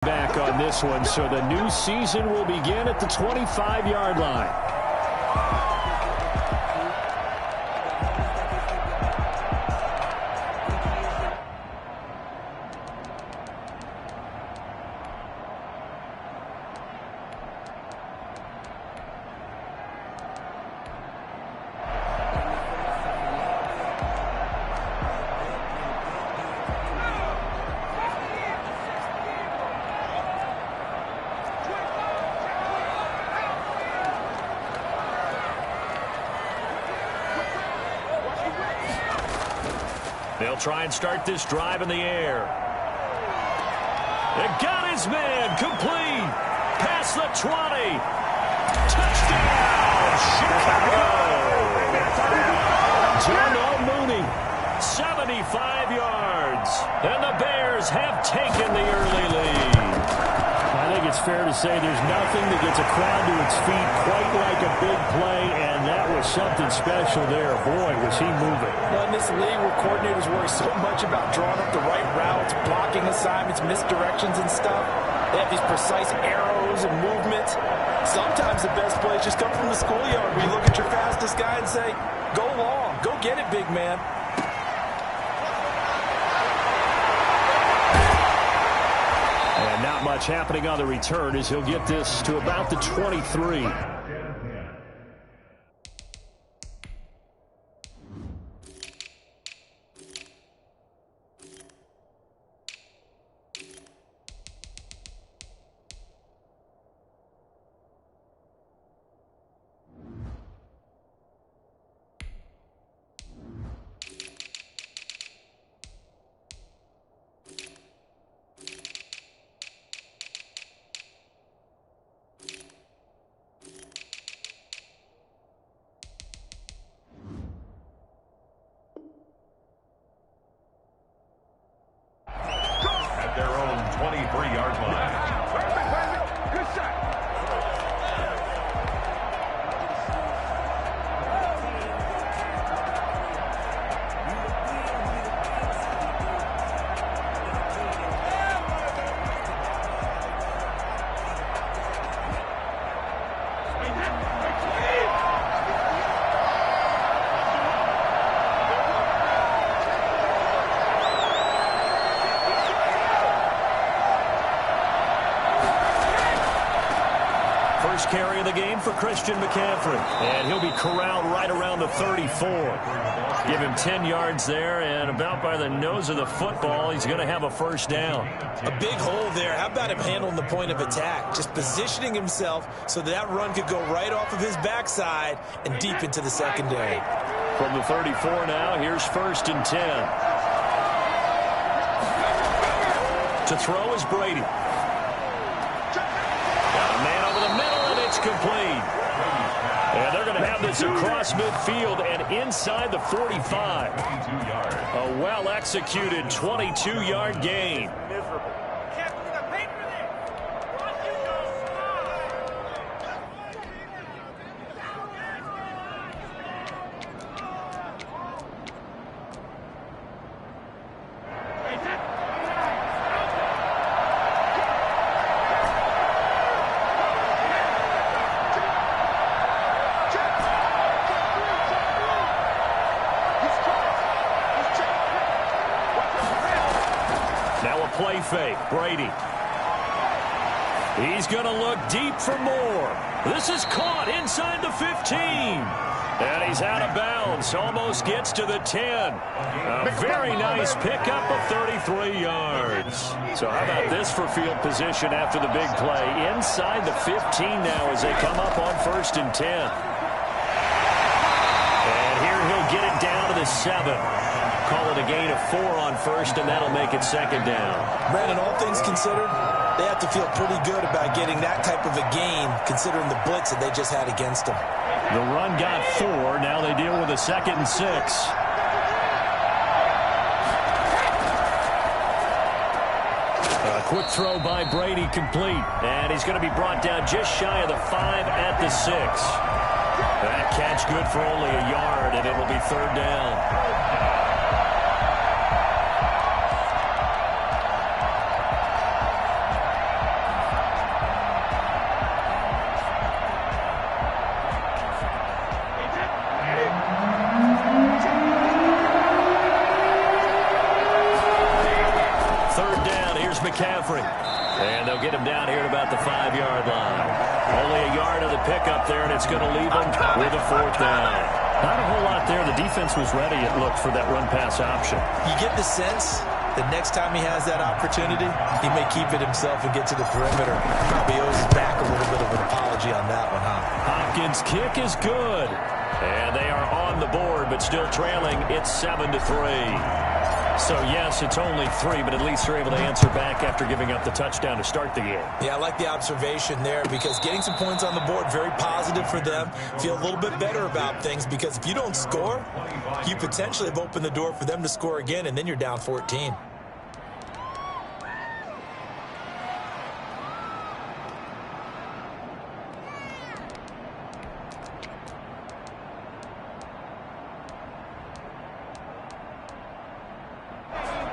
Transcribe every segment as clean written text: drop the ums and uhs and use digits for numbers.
Back on this one, so the new season will begin at the 25-yard line. They'll try and start this drive in the air. It got his man complete. Past the 20. Touchdown, Chicago. Darnell Mooney, 75 yards. And the Bears have taken the early lead. I think it's fair to say there's nothing that gets a crowd to its feet quite like a big play, and that was something special there. Boy, was he moving. Well, in this league where coordinators worry so much about drawing up the right routes, blocking assignments, misdirections and stuff, they have these precise arrows and movements. Sometimes the best plays just come from the schoolyard where you look at your fastest guy and say, go long, go get it, big man. And not much happening on the return as he'll get this to about the 23. Their own 23-yard line. Good shot. First carry of the game for Christian McCaffrey. And he'll be corralled right around the 34. Give him 10 yards there, and about by the nose of the football, he's going to have a first down. A big hole there. How about him handling the point of attack? Just positioning himself so that run could go right off of his backside and deep into the secondary. From the 34 now, here's 1st and 10. To throw is Brady. Got a man over the middle, and it's complete. And they're going to have this across midfield and inside the 45. A well-executed 22-yard gain. Play fake. Brady. He's going to look deep for more. This is caught inside the 15. And he's out of bounds. Almost gets to the 10. A very nice pickup of 33 yards. So how about this for field position after the big play? Inside the 15 now as they come up on 1st and 10. And here he'll get it down to the 7. Call it a gain of 4 on 1st, and that'll make it 2nd down. Brandon, all things considered, they have to feel pretty good about getting that type of a gain, considering the blitz that they just had against them. The run got 4. Now they deal with a 2nd and 6. A quick throw by Brady complete. And he's going to be brought down just shy of the 5 at the 6. That catch good for only a yard, and it'll be 3rd down. And they'll get him down here at about the 5-yard line. Only a yard of the pickup there, and it's going to leave him with a 4th down. Not a whole lot there. The defense was ready, it looked, for that run-pass option. You get the sense that next time he has that opportunity, he may keep it himself and get to the perimeter. Probably owes his back a little bit of an apology on that one, huh? Hopkins' kick is good. And they are on the board, but still trailing. It's 7-3. So, yes, it's only 3, but at least they're able to answer back after giving up the touchdown to start the game. Yeah, I like the observation there because getting some points on the board, very positive for them. Feel a little bit better about things because if you don't score, you potentially have opened the door for them to score again, and then you're down 14.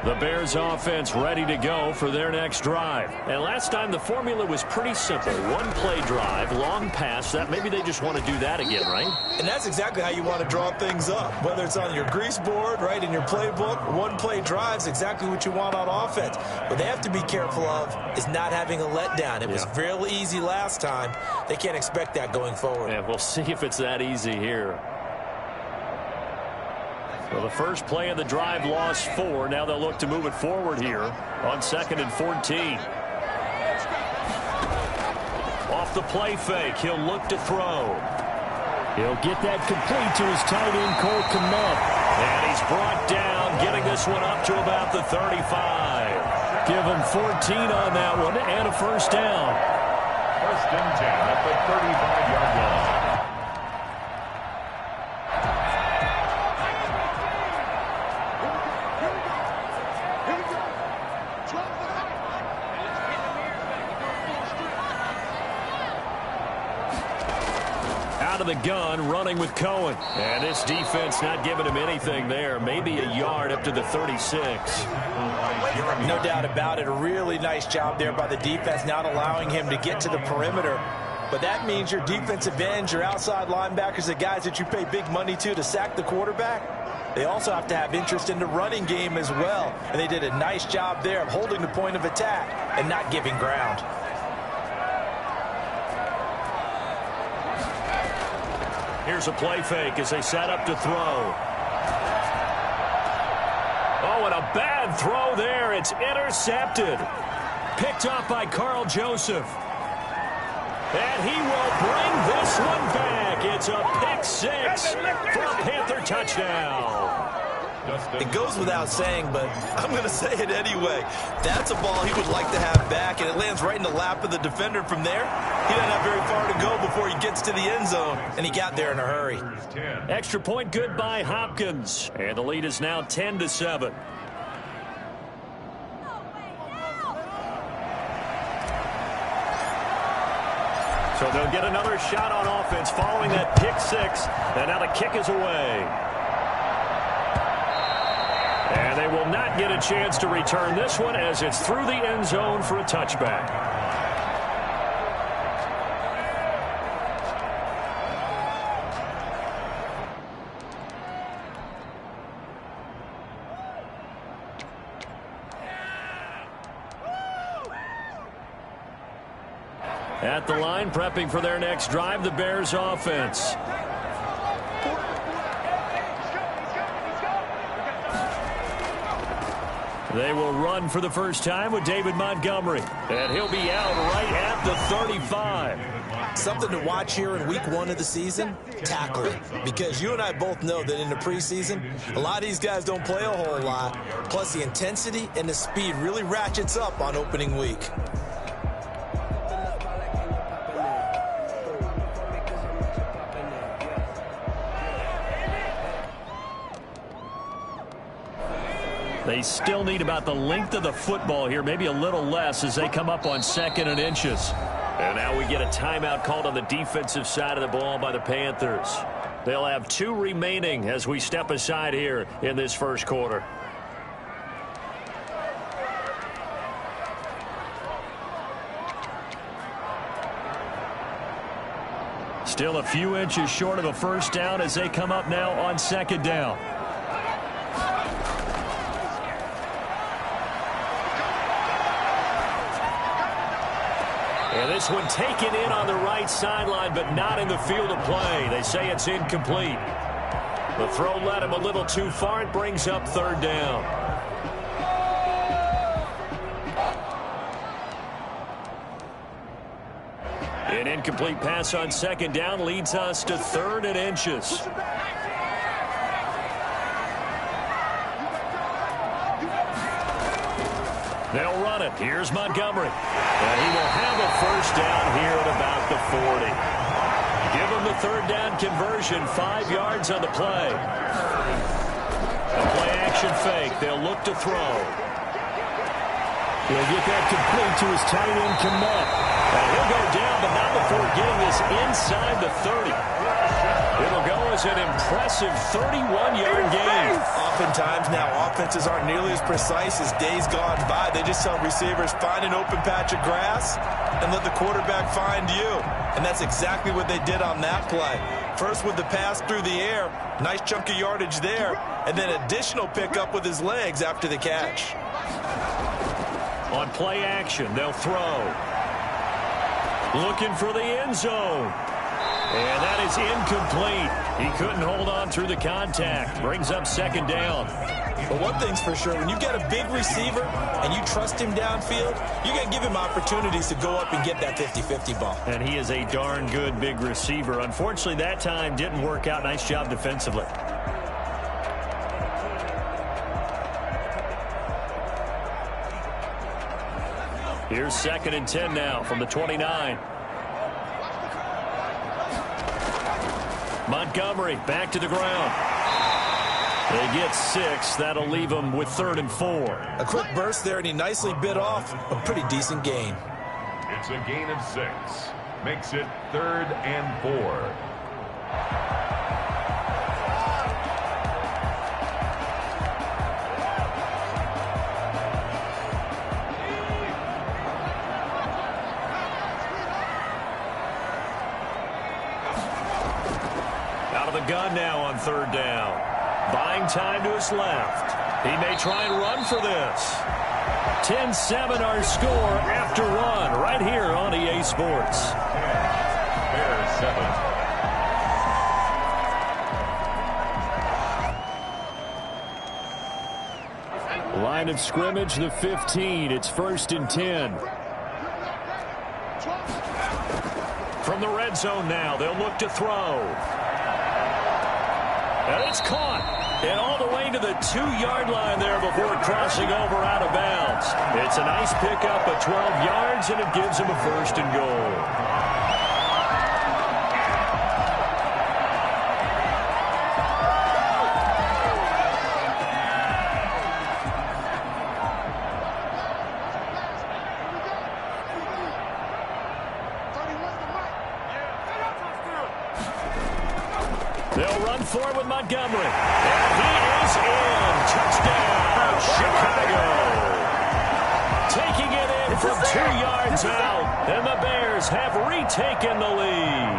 The Bears offense ready to go for their next drive. And last time the formula was pretty simple. One-play drive, long pass. That maybe they just want to do that again, right? And that's exactly how you want to draw things up. Whether it's on your grease board, right, in your playbook, one-play drives exactly what you want on offense. What they have to be careful of is not having a letdown. It was real easy last time. They can't expect that going forward. Yeah, we'll see if it's that easy here. Well, the first play of the drive lost 4. Now they'll look to move it forward here on 2nd and 14. Off the play fake, he'll look to throw. He'll get that complete to his tight end, Cole Kmet. And he's brought down, getting this one up to about the 35. Give him 14 on that one and a first down. 1st and 10 at the 35-yard line. Out of the gun, running with Cohen. And this defense not giving him anything there. Maybe a yard up to the 36. No doubt about it. A really nice job there by the defense, not allowing him to get to the perimeter. But that means your defensive ends, your outside linebackers, the guys that you pay big money to sack the quarterback, they also have to have interest in the running game as well. And they did a nice job there of holding the point of attack and not giving ground. Here's a play fake as they set up to throw. Oh, and a bad throw there. It's intercepted. Picked up by Carl Joseph. And he will bring this one back. It's a pick 6 for a Panther touchdown. It goes without saying, but I'm going to say it anyway. That's a ball he would like to have back, and it lands right in the lap of the defender from there. He doesn't have very far to go before he gets to the end zone, and he got there in a hurry. Extra point good by Hopkins, and the lead is now 10-7. So they'll get another shot on offense following that pick 6, and now the kick is away. And they will not get a chance to return this one as it's through the end zone for a touchback. At the line, prepping for their next drive, the Bears offense. They will run for the first time with David Montgomery. And he'll be out right at the 35. Something to watch here in week 1 of the season, tackling. Because you and I both know that in the preseason, a lot of these guys don't play a whole lot. Plus the intensity and the speed really ratchets up on opening week. They still need about the length of the football here, maybe a little less as they come up on 2nd and inches. And now we get a timeout called on the defensive side of the ball by the Panthers. They'll have 2 remaining as we step aside here in this first quarter. Still a few inches short of a first down as they come up now on 2nd down. And this one taken in on the right sideline, but not in the field of play. They say it's incomplete. The throw led him a little too far. It brings up third down. An incomplete pass on second down leads us to 3rd and inches. They'll run it. Here's Montgomery. And he will have a first down here at about the 40. Give him the 3rd down conversion. 5 yards on the play. A play action fake. They'll look to throw. He'll get that complete to his tight end, Kmet. And he'll go down, but not before getting this inside the 30. It'll go as an impressive 31-yard gain. Oftentimes now, offenses aren't nearly as precise as days gone by. They just tell receivers, find an open patch of grass and let the quarterback find you. And that's exactly what they did on that play. First with the pass through the air, nice chunk of yardage there, and then additional pickup with his legs after the catch. On play action, they'll throw. Looking for the end zone. And that is incomplete. He couldn't hold on through the contact. Brings up second down. But one thing's for sure, when you get a big receiver and you trust him downfield, you're going to give him opportunities to go up and get that 50-50 ball. And he is a darn good big receiver. Unfortunately, that time didn't work out. Nice job defensively. Here's 2nd and 10 now from the 29. Montgomery back to the ground. They get 6. That'll leave them with 3rd and 4. A quick burst there, and he nicely bit off a pretty decent gain. It's a gain of 6. Makes it 3rd and 4. Gun now on 3rd down. Buying time to his left. He may try and run for this. 10-7 our score after one right here on EA Sports. Bears 7. Line of scrimmage, the 15. It's 1st and 10. From the red zone now, they'll look to throw. And it's caught. And all the way to the 2-yard line there before crossing over out of bounds. It's a nice pickup of 12 yards, and it gives him a 1st and goal. They'll run forward with Montgomery. And he is in. Touchdown, Chicago. Taking it in from 2 yards out. And the Bears have retaken the lead.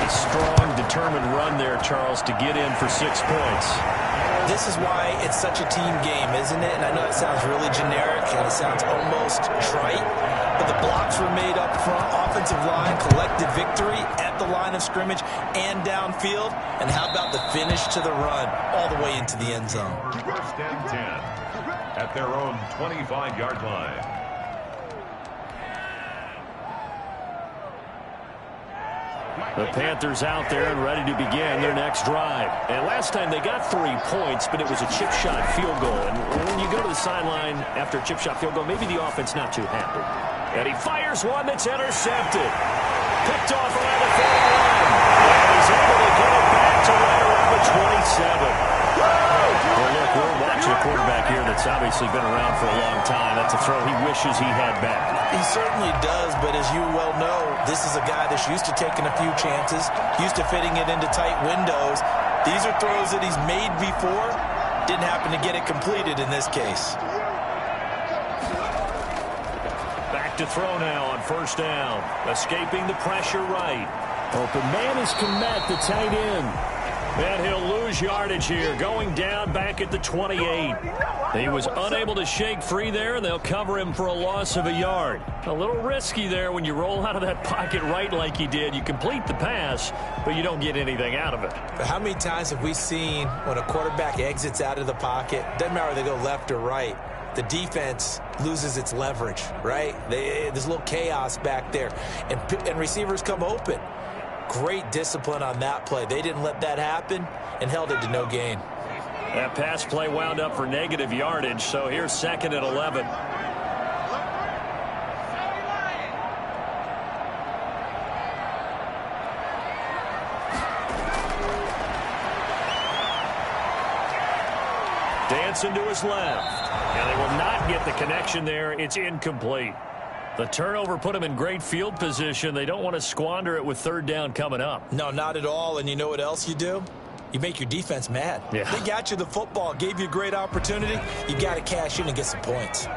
A strong, determined run there, Charles, to get in for 6 points. This is why it's such a team game, isn't it? And I know it sounds really generic and it sounds almost trite, but the blocks were made up front, offensive line, collected victory at the line of scrimmage and downfield. And how about the finish to the run all the way into the end zone? 1st and 10 at their own 25-yard line. The Panthers out there and ready to begin their next drive. And last time they got 3 points, but it was a chip shot field goal. And when you go to the sideline after a chip shot field goal, maybe the offense not too happy. And he fires one that's intercepted. Picked off around the 41. And he's able to get it back to right around the 27. Well, look, we're watching a quarterback here that's obviously been around for a long time. That's a throw he wishes he had back. He certainly does, but as you well know, this is a guy that's used to taking a few chances, used to fitting it into tight windows. These are throws that he's made before. Didn't happen to get it completed in this case. Back to throw now on 1st down. Escaping the pressure right. Open man is Kmet, the tight end. And he'll lose yardage here, going down back at the 28. He was unable to shake free there, and they'll cover him for a loss of a yard. A little risky there when you roll out of that pocket right like he did. You complete the pass, but you don't get anything out of it. But how many times have we seen when a quarterback exits out of the pocket, doesn't matter if they go left or right, the defense loses its leverage, right? There's a little chaos back there, and receivers come open. Great discipline on that play. They didn't let that happen and held it to no gain. That pass play wound up for negative yardage, so here's 2nd and 11. Dancing to his left. And they will not get the connection there. It's incomplete. The turnover put them in great field position. They don't want to squander it with 3rd down coming up. No, not at all. And you know what else you do? You make your defense mad. Yeah. They got you the football, gave you a great opportunity. You got to cash in and get some points.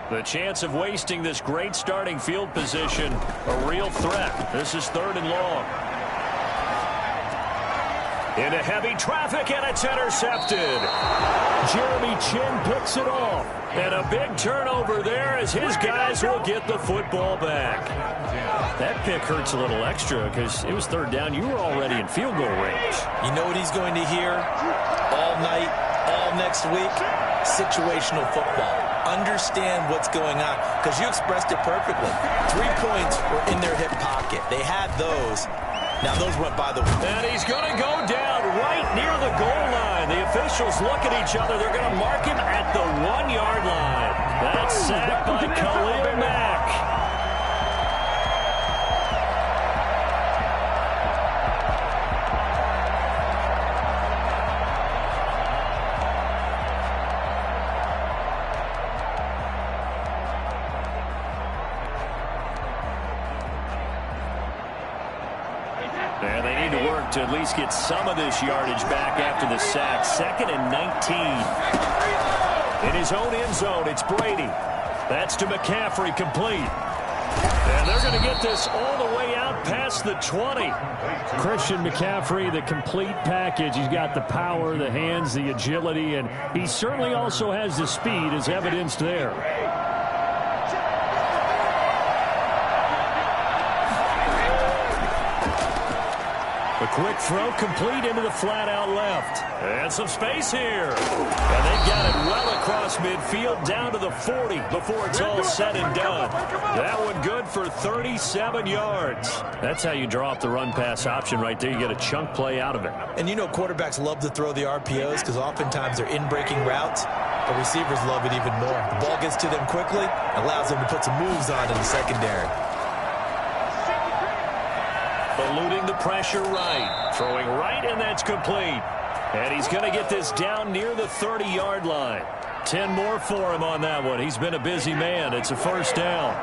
The chance of wasting this great starting field position, a real threat. This is 3rd and long. Into heavy traffic, and it's intercepted. Jeremy Chinn picks it off. And a big turnover there as his guys will get the football back. That pick hurts a little extra because it was 3rd down. You were already in field goal range. You know what he's going to hear all night, all next week? Situational football. Understand what's going on because you expressed it perfectly. 3 points were in their hip pocket. They had those. Now, those went by the way. And he's going to go down right near the goal line. The officials look at each other. They're going to mark him at the 1-yard line. That's sacked by Khalil Mack. And they need to work to at least get some of this yardage back after the sack. 2nd and 19. In his own end zone, it's Brady. That's to McCaffrey, complete. And they're going to get this all the way out past the 20. Christian McCaffrey, the complete package. He's got the power, the hands, the agility, and he certainly also has the speed as evidenced there. A quick throw complete into the flat out left. And some space here. And they've got it well across midfield down to the 40 before it's all said and done. That one good for 37 yards. That's how you draw up the run-pass option right there. You get a chunk play out of it. And you know quarterbacks love to throw the RPOs because oftentimes they're in-breaking routes. But receivers love it even more. The ball gets to them quickly, allows them to put some moves on in the secondary. Eluding the pressure right. Throwing right, and that's complete. And he's going to get this down near the 30-yard line. 10 more for him on that one. He's been a busy man. It's a 1st down.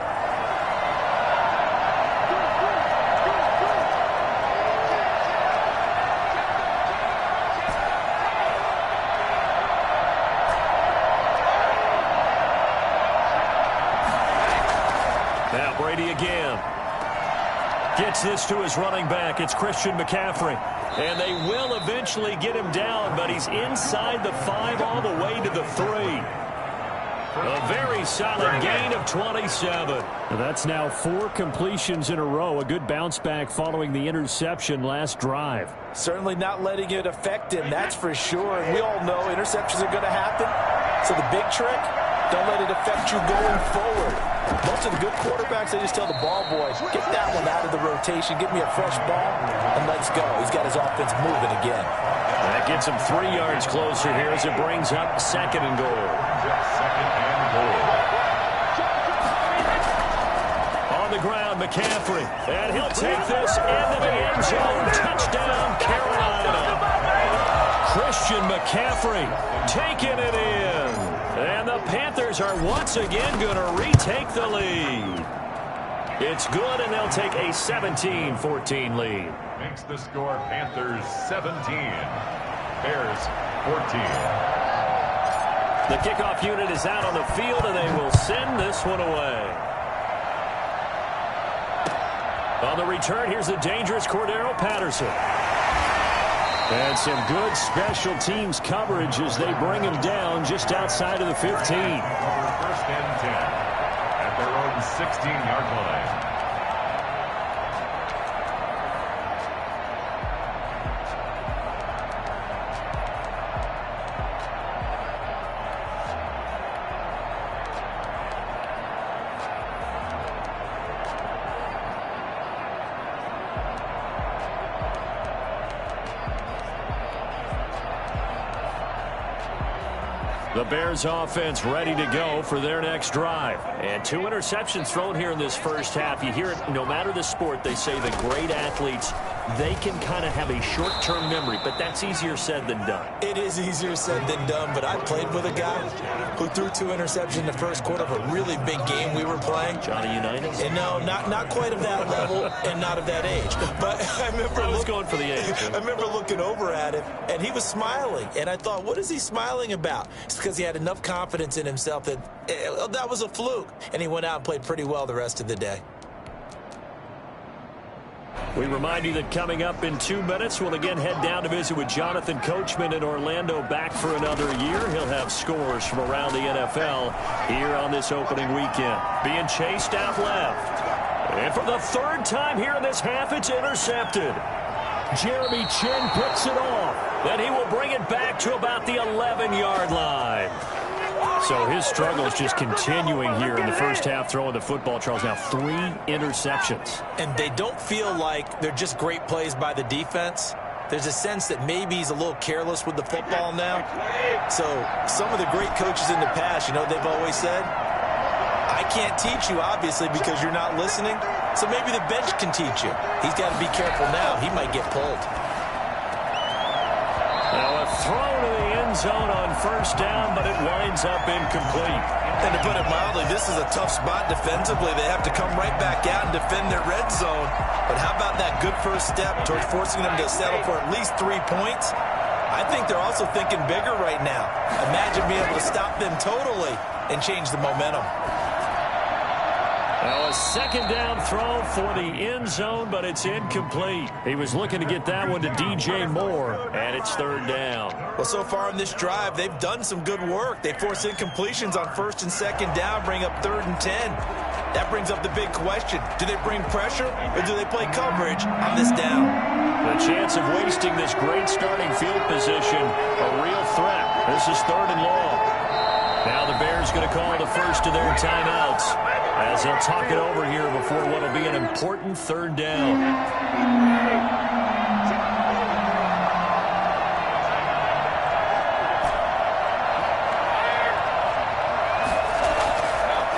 Now Brady again. Gets this to his running back. It's Christian McCaffrey. And they will eventually get him down, but he's inside the 5 all the way to the 3. A very solid gain of 27. That's now 4 completions in a row. A good bounce back following the interception last drive. Certainly not letting it affect him, that's for sure. And we all know interceptions are going to happen. So the big trick, don't let it affect you going forward. Most of the good quarterbacks, they just tell the ball boy, get that one out of the rotation, give me a fresh ball, and let's go. He's got his offense moving again. That gets him 3 yards closer here as it brings up 2nd and goal. On the ground, McCaffrey. And he'll take this into the end zone. Touchdown, Carolina. Christian McCaffrey taking it in. And the Panthers are once again going to retake the lead. It's good, and they'll take a 17-14 lead. Makes the score Panthers 17, Bears 14. The kickoff unit is out on the field, and they will send this one away. On the return, here's the dangerous Cordero Patterson. And some good special teams coverage as they bring him down just outside of the 15. First and 10 at their own 16-yard line. The Bears offense ready to go for their next drive. And 2 interceptions thrown here in this first half. You hear it, no matter the sport, they say the great athletes, they can kind of have a short-term memory, but that's easier said than done. It is easier said than done, but I played with a guy who threw 2 interceptions in the first quarter of a really big game we were playing. Johnny Unitas? And no, not quite of that level and not of that age. But I remember going for the age. I remember looking over at him, and he was smiling. And I thought, what is he smiling about? It's because he had enough confidence in himself that that was a fluke. And he went out and played pretty well the rest of the day. We remind you that coming up in 2 minutes, we'll again head down to visit with Jonathan Coachman in Orlando, back for another year. He'll have scores from around the NFL here on this opening weekend. Being chased out left. And for the 3rd time here in this half, it's intercepted. Jeremy Chinn picks it off. Then he will bring it back to about the 11-yard line. So his struggle is just continuing here in the first half, throwing the football. Charles, now 3 interceptions. And they don't feel like they're just great plays by the defense. There's a sense that maybe he's a little careless with the football now. So some of the great coaches in the past, you know, they've always said, I can't teach you, obviously, because you're not listening. So maybe the bench can teach you. He's got to be careful now. He might get pulled. Now a throw to the end zone on first down, but it winds up incomplete. And to put it mildly, this is a tough spot defensively. They have to come right back out and defend their red zone. But how about that good first step towards forcing them to settle for at least 3 points? I think they're also thinking bigger right now. Imagine being able to stop them totally and change the momentum. Well, a second down throw for the end zone, but it's incomplete. He was looking to get that one to DJ Moore, and it's 3rd down. Well, so far in this drive, they've done some good work. They force incompletions on 1st and 2nd down, bring up 3rd and 10. That brings up the big question. Do they bring pressure, or do they play coverage on this down? The chance of wasting this great starting field position, a real threat. This is 3rd and long. Now the Bears going to call the first of their timeouts as they'll talk it over here before what will be an important 3rd down.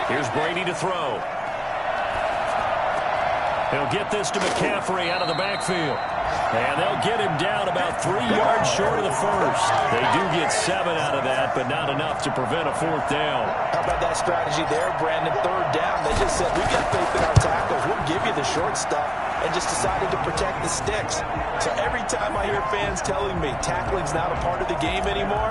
Here's Brady to throw. He'll get this to McCaffrey out of the backfield. And they'll get him down about 3 yards short of the first. They do get 7 out of that, but not enough to prevent a 4th down. How about that strategy there, Brandon? 3rd down. They just said, we've got faith in our tackles. We'll give you the short stuff, and just decided to protect the sticks. So every time I hear fans telling me tackling's not a part of the game anymore,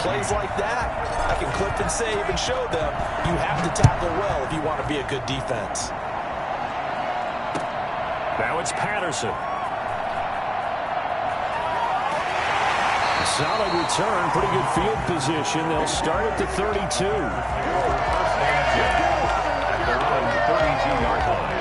plays like that, I can clip and save and show them you have to tackle well if you want to be a good defense. Now it's Patterson. Solid return, pretty good field position. They'll start at the 32. First and 10 at their own 32-yard line.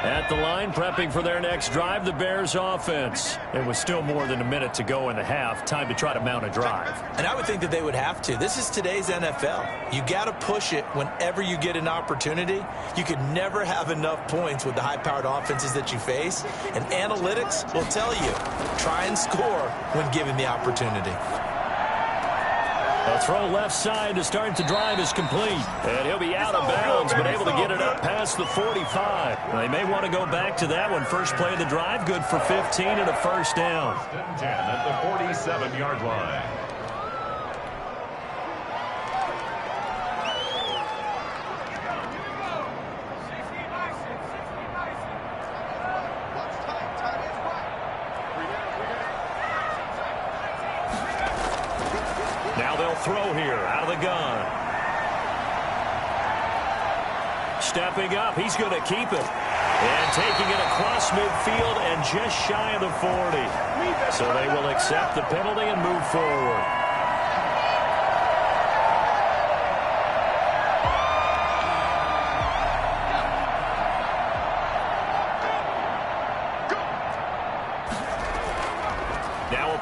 At the line, prepping for their next drive, the Bears offense. There was still more than a minute to go in the half. Time to try to mount a drive. And I would think that they would have to. This is today's NFL. You got to push it whenever you get an opportunity. You could never have enough points with the high-powered offenses that you face. And analytics will tell you, try and score when given the opportunity. A throw left side to start the drive is complete. And he'll be out of bounds, but able to get it up past the 45. They may want to go back to that one. First play of the drive, good for 15 and a 1st down. 10 at the 47-yard line. throw here out of the gun. Stepping up, he's going to keep it. And taking it across midfield and just shy of the 40. So they will accept the penalty and move forward.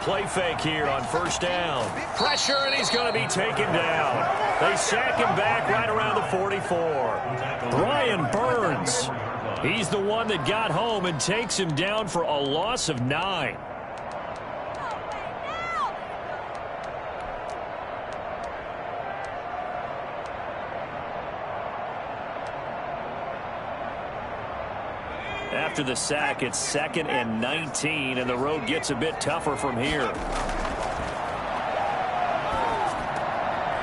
Play fake here on first down. Pressure, and he's going to be taken down. They sack him back right around the 44. Brian Burns. He's the one that got home and takes him down for a loss of 9. After the sack, it's 2nd and 19, and the road gets a bit tougher from here.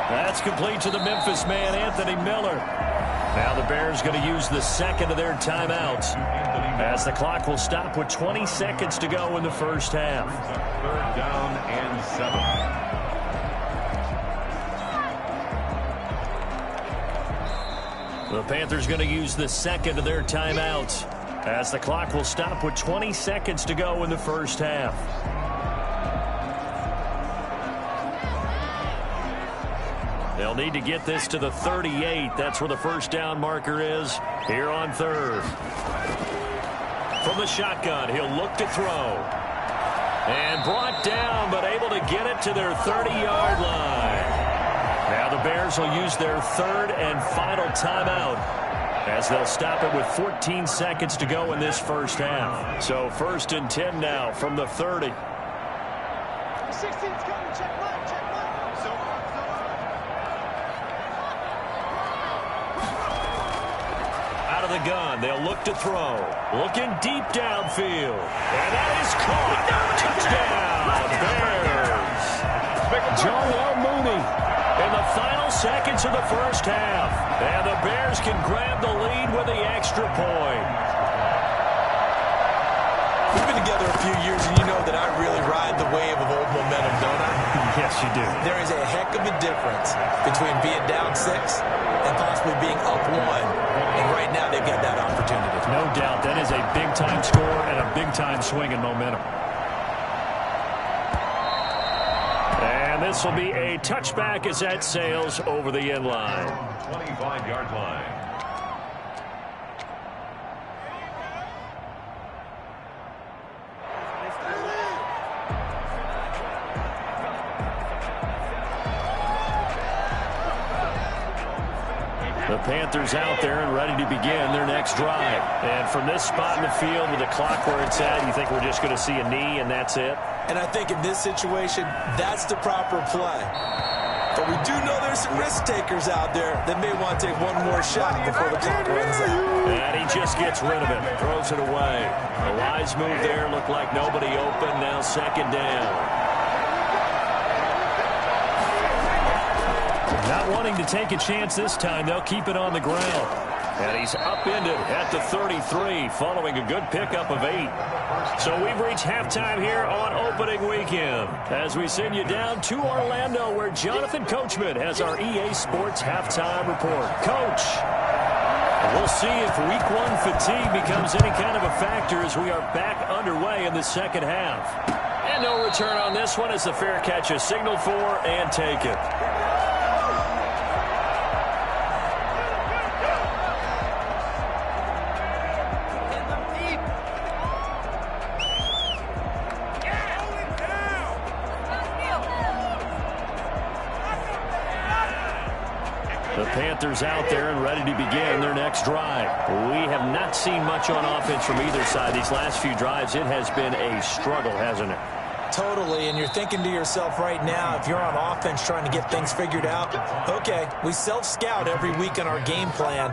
That's complete to the Memphis man, Anthony Miller. Now the Bears going to use the second of their timeouts, as the clock will stop with 20 seconds to go in the first half. 3rd down and 7. The Panthers going to use the second of their timeouts, as the clock will stop with 20 seconds to go in the first half. They'll need to get this to the 38. That's where the first down marker is here on 3rd. From the shotgun, he'll look to throw. And brought down, but able to get it to their 30-yard line. Now the Bears will use their 3rd and final timeout, as they'll stop it with 14 seconds to go in this first half. So 1st and 10 now from the 30. 16's coming, check right, check right. Out of the gun, they'll look to throw. Looking deep downfield. And that is caught. Touchdown, Bears. John L. Mooney in the final seconds of the first half. And the Bears can grab the lead with the extra point. We've been together a few years, and you know that I really ride the wave of old momentum, don't I? Yes, you do. There is a heck of a difference between being down 6 and possibly being up 1. And right now, they've got that opportunity. No doubt. That is a big-time score and a big-time swing in momentum. And this will be a touchback as that sails over the end line. 25-yard line. The Panthers out there and ready to begin their next drive. And from this spot in the field with the clock where it's at, you think we're just going to see a knee and that's it? And I think in this situation, that's the proper play. But we do know there's some risk takers out there that may want to take one more shot before the clock runs out. And he just gets rid of it, throws it away. A wise move there, looked like nobody open, now 2nd down. Not wanting to take a chance this time, they'll keep it on the ground. And he's upended at the 33 following a good pickup of 8. So we've reached halftime here on opening weekend as we send you down to Orlando, where Jonathan Coachman has our EA Sports halftime report. Coach, we'll see if week 1 fatigue becomes any kind of a factor as we are back underway in the second half. And no return on this one as the fair catch is signaled for and taken. Panthers out there and ready to begin their next drive. We have not seen much on offense from either side. These last few drives, it has been a struggle, hasn't it? Totally, and you're thinking to yourself right now, if you're on offense trying to get things figured out, okay, we self-scout every week on our game plan.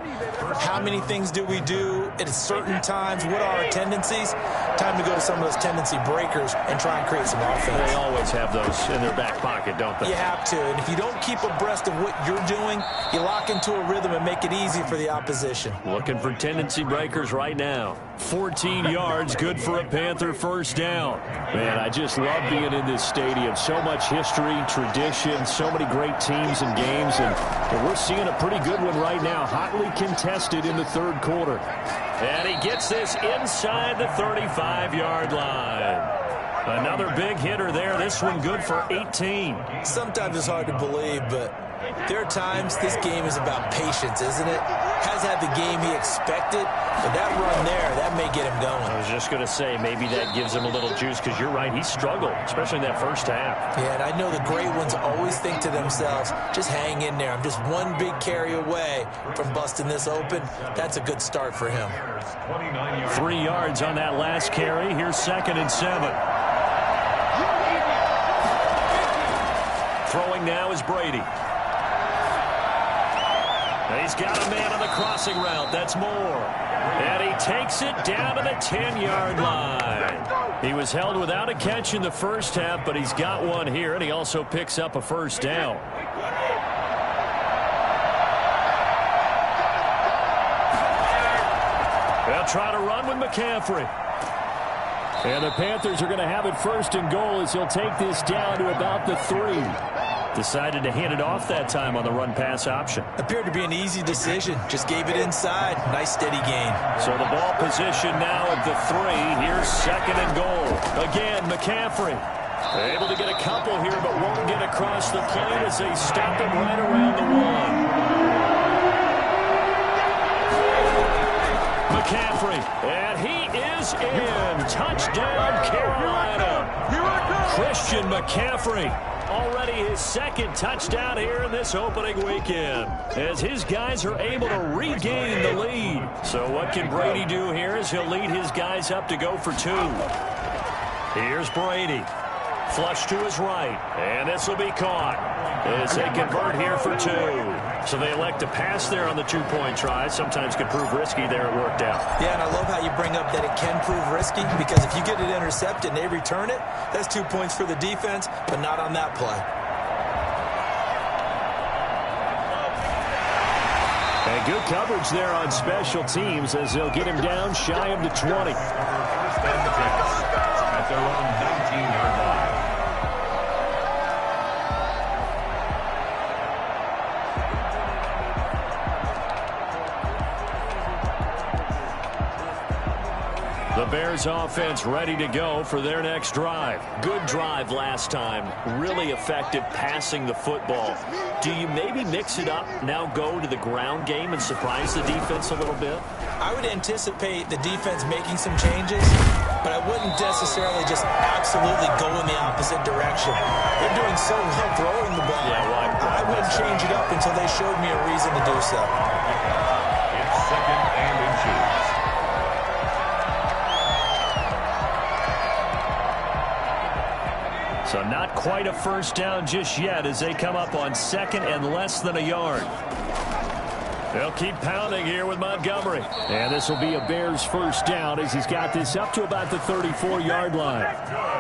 How many things do we do at certain times, what are our tendencies? Time to go to some of those tendency breakers and try and create some offense. They always have those in their back pocket, don't they? You have to, and if you don't keep abreast of what you're doing, you lock into a rhythm and make it easy for the opposition. Looking for tendency breakers right now. 14 yards, good for a Panther first down. Man, I just love being in this stadium. So much history, tradition, so many great teams and games, and we're seeing a pretty good one right now. Hotly contested in the third quarter. And he gets this inside the 35-yard line. Another big hitter there. This one good for 18. Sometimes it's hard to believe, but there are times this game is about patience, isn't it? Has had the game he expected, but that run there, that may get him going. I was just going to say, maybe that gives him a little juice, because you're right, he struggled, especially in that first half. Yeah, and I know the great ones always think to themselves, just hang in there. I'm just one big carry away from busting this open. That's a good start for him. 3 yards on that last carry. Here's 2nd and 7. Throwing now is Brady. He's got a man on the crossing route. That's Moore. And he takes it down to the 10-yard line. He was held without a catch in the first half, but he's got one here, and he also picks up a first down. They'll try to run with McCaffrey. And the Panthers are going to have it 1st and goal as he'll take this down to about the 3. Decided to hand it off that time on the run-pass option. Appeared to be an easy decision. Just gave it inside. Nice steady gain. So the ball position now at the 3. Here's 2nd and goal. Again, McCaffrey. Able to get a couple here, but won't get across the plane as they stop him right around the 1. McCaffrey, and he is in. Touchdown, Carolina. Christian McCaffrey. Already his 2nd touchdown here in this opening weekend, as his guys are able to regain the lead. So what can Brady do here as he'll lead his guys up to go for 2. Here's Brady. Flush to his right, and this will be caught as they convert here for 2. So they elect to pass there on the 2-point try. Sometimes can prove risky. There it worked out. Yeah, and I love how you bring up that it can prove risky, because if you get it intercepted and they return it, that's 2 points for the defense, but not on that play. And good coverage there on special teams as they'll get him down shy of the 20. First and 10 at their own 19-yard line. The Bears offense ready to go for their next drive. Good drive last time. Really effective passing the football. Do you maybe mix it up, now go to the ground game and surprise the defense a little bit? I would anticipate the defense making some changes, but I wouldn't necessarily just absolutely go in the opposite direction. They're doing so well throwing the ball. Yeah, well, I wouldn't change it up until they showed me a reason to do so. It's 2nd and inches. So not quite a first down just yet as they come up on 2nd and less than a yard. They'll keep pounding here with Montgomery. And this will be a Bears first down as he's got this up to about the 34-yard line.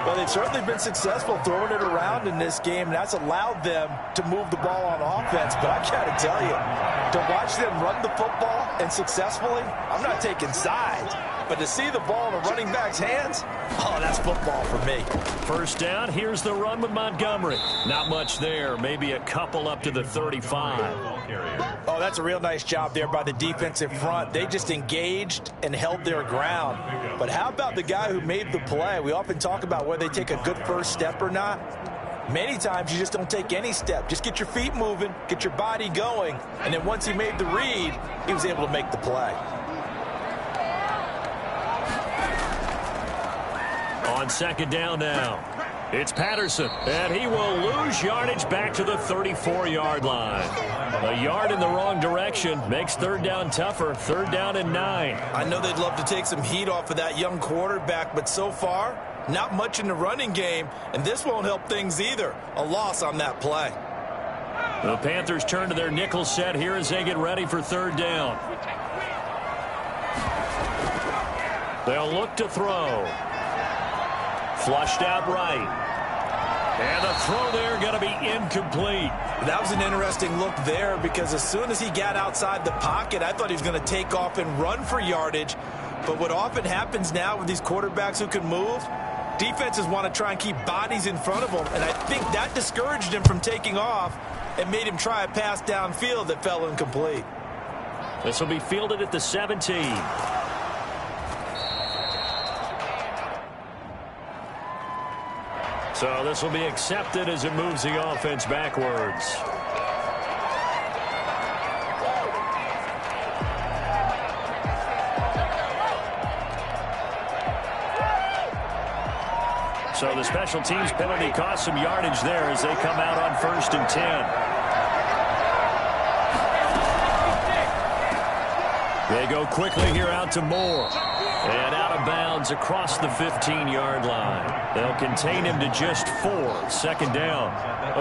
Well, they've certainly been successful throwing it around in this game, and that's allowed them to move the ball on offense. But I got to tell you, to watch them run the football and successfully, I'm not taking sides. But to see the ball in a running back's hands, oh, that's football for me. First down, here's the run with Montgomery. Not much there, maybe a couple up to the 35. Oh, that's a real nice job there by the defensive front. They just engaged and held their ground. But how about the guy who made the play? We often talk about whether they take a good first step or not. Many times you just don't take any step. Just get your feet moving, get your body going, and then once he made the read, he was able to make the play. On 2nd down now, it's Patterson, and he will lose yardage back to the 34-yard line. A yard in the wrong direction makes 3rd down tougher. 3rd down and 9. I know they'd love to take some heat off of that young quarterback, but so far, not much in the running game, and this won't help things either. A loss on that play. The Panthers turn to their nickel set here as they get ready for 3rd down. They'll look to throw. Flushed out right. And the throw there going to be incomplete. That was an interesting look there because as soon as he got outside the pocket, I thought he was going to take off and run for yardage. But what often happens now with these quarterbacks who can move, defenses want to try and keep bodies in front of them. And I think that discouraged him from taking off and made him try a pass downfield that fell incomplete. This will be fielded at the 17. So this will be accepted as it moves the offense backwards. So the special teams penalty cost some yardage there as they come out on 1st and 10. They go quickly here out to Moore. And out of bounds across the 15-yard line. They'll contain him to just 4, 2nd down.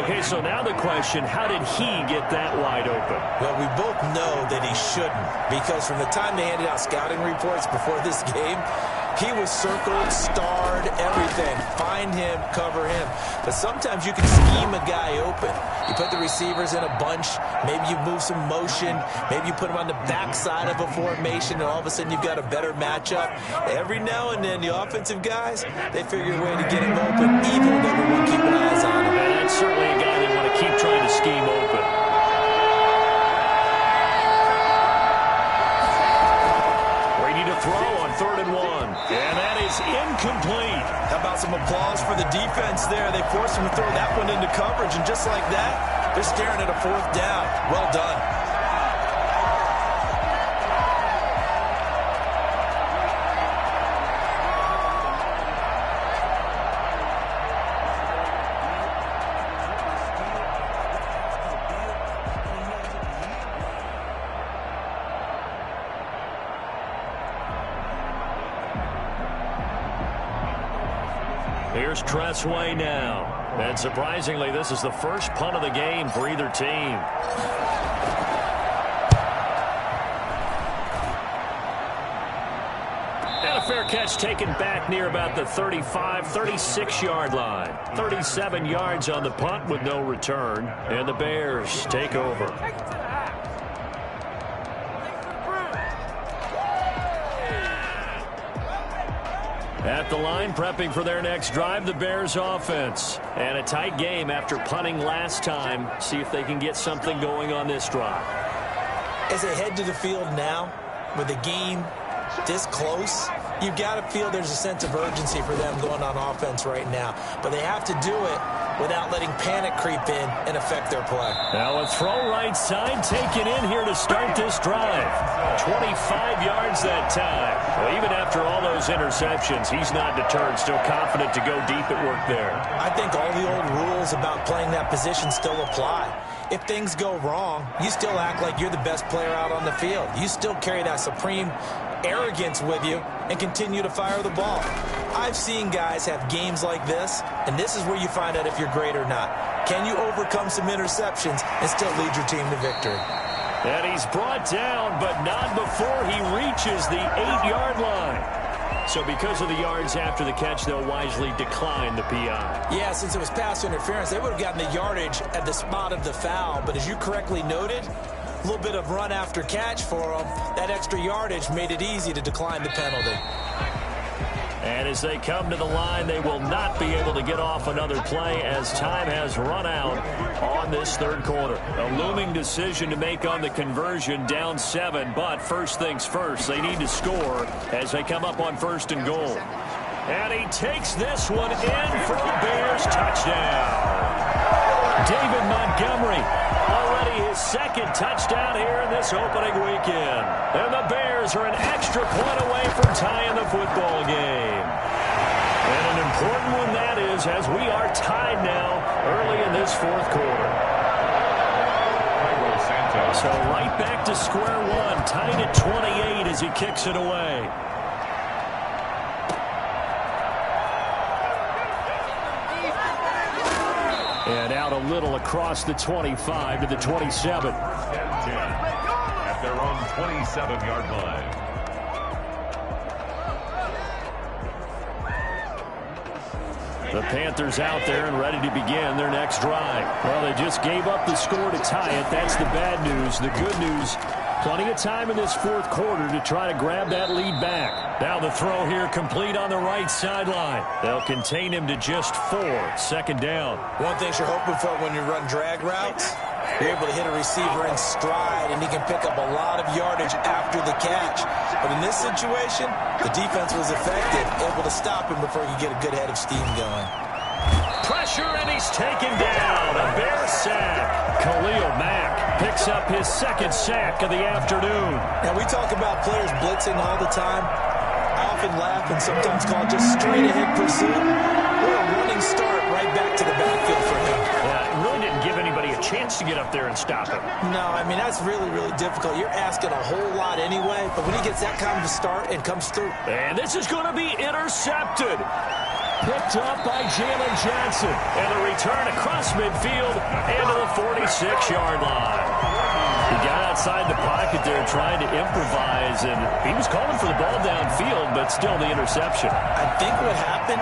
Okay, so now the question, how did he get that wide open? Well, we both know that he shouldn't, because from the time they handed out scouting reports before this game, he was circled, starred, everything. Find him, cover him. But sometimes you can scheme a guy open. You put the receivers in a bunch. Maybe you move some motion. Maybe you put them on the backside of a formation, and all of a sudden you've got a better matchup. Every now and then, the offensive guys, they figure a way to get him open, even with everyone keeping eyes on him. And that's certainly a guy they want to keep trying to scheme open. Ready to throw on 3rd and 1. And that is incomplete. How about some applause for the defense there? They forced him to throw that one into coverage, and just like that, they're staring at a 4th down. Well done. Here's Tressway now. And surprisingly, this is the first punt of the game for either team. And a fair catch taken back near about the 35, 36-yard line. 37 yards on the punt with no return. And the Bears take over. At the line, prepping for their next drive, the Bears offense. And a tight game after punting last time. See if they can get something going on this drive. As they head to the field now, with the game this close, you've got to feel there's a sense of urgency for them going on offense right now. But they have to do it without letting panic creep in and affect their play. Now a throw right side taken in here to start this drive. 25 yards that time. Well, even after all those interceptions, he's not deterred, still confident to go deep at work there. I think all the old rules about playing that position still apply. If things go wrong, you still act like you're the best player out on the field. You still carry that supreme arrogance with you and continue to fire the ball. I've seen guys have games like this, and this is where you find out if you're great or not. Can you overcome some interceptions and still lead your team to victory? And he's brought down, but not before he reaches the 8-yard line. So because of the yards after the catch, they'll wisely decline the PI. Yeah, since it was pass interference, they would have gotten the yardage at the spot of the foul. But as you correctly noted, a little bit of run after catch for them. That extra yardage made it easy to decline the penalty. And as they come to the line, they will not be able to get off another play as time has run out on this third quarter. A looming decision to make on the conversion, down 7. But first things first, they need to score as they come up on 1st and goal. And he takes this one in for a Bears touchdown. David Montgomery, already his 2nd touchdown here in this opening weekend. And the Bears are an extra point away from tying the football game. And an important one that is, as we are tied now early in this 4th quarter. So right back to square one, tied at 28 as he kicks it away. And out a little across the 25 to the 27. At their own 27-yard line. The Panthers out there and ready to begin their next drive. Well, they just gave up the score to tie it. That's the bad news. The good news, plenty of time in this fourth quarter to try to grab that lead back. Now the throw here complete on the right sideline. They'll contain him to just 4. Second down. One thing you're hoping for when you run drag routes, you're able to hit a receiver in stride, and he can pick up a lot of yardage after the catch. But in this situation, the defense was effective, able to stop him before he could get a good head of steam going. Pressure, and he's taken down. A Bear sack. Khalil Mack picks up his second sack of the afternoon. Now, we talk about players blitzing all the time. I often laugh and sometimes call it just straight-ahead pursuit. What a running start right back to the backfield for him. Yeah, it really didn't give anybody a chance to get up there and stop him. No, I mean, that's really, really difficult. You're asking a whole lot anyway, but when he gets that kind of a start and comes through. And this is going to be intercepted. Picked up by Jalen Johnson. And a return across midfield and to the 46-yard line. He got outside the pocket there trying to improvise, and he was calling for the ball downfield, but still the interception. I think what happened,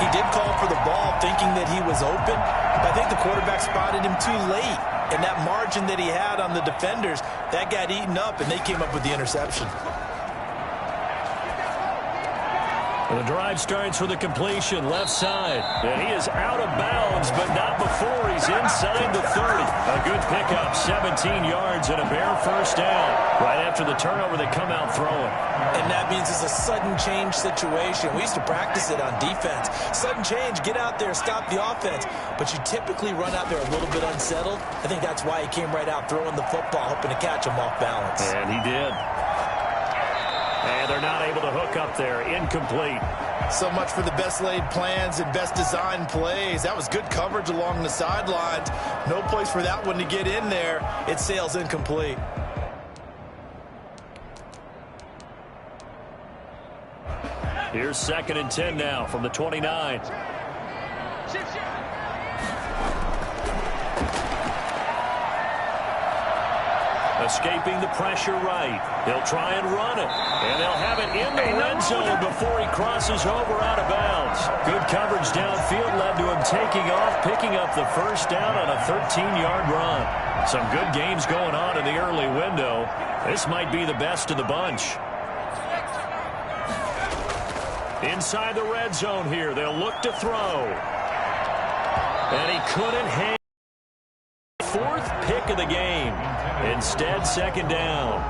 he did call for the ball thinking that he was open, but I think the quarterback spotted him too late. And that margin that he had on the defenders, that got eaten up, and they came up with the interception. The drive starts with a completion left side. And he is out of bounds, but not before he's inside the 30. A good pickup, 17 yards and a Bear first down. Right after the turnover, they come out throwing. And that means it's a sudden change situation. We used to practice it on defense. Sudden change, get out there, stop the offense. But you typically run out there a little bit unsettled. I think that's why he came right out throwing the football, hoping to catch him off balance. And he did. And they're not able to hook up there. Incomplete. So much for the best laid plans and best designed plays. That was good coverage along the sidelines. No place for that one to get in there. It sails incomplete. Here's 2nd and 10 now from the 29. Escaping the pressure right. They'll try and run it. And they'll have it in the red zone before he crosses over out of bounds. Good coverage downfield led to him taking off, picking up the first down on a 13-yard run. Some good games going on in the early window. This might be the best of the bunch. Inside the red zone here. They'll look to throw. And he couldn't hang. 4th pick of the game. Instead, 2nd down.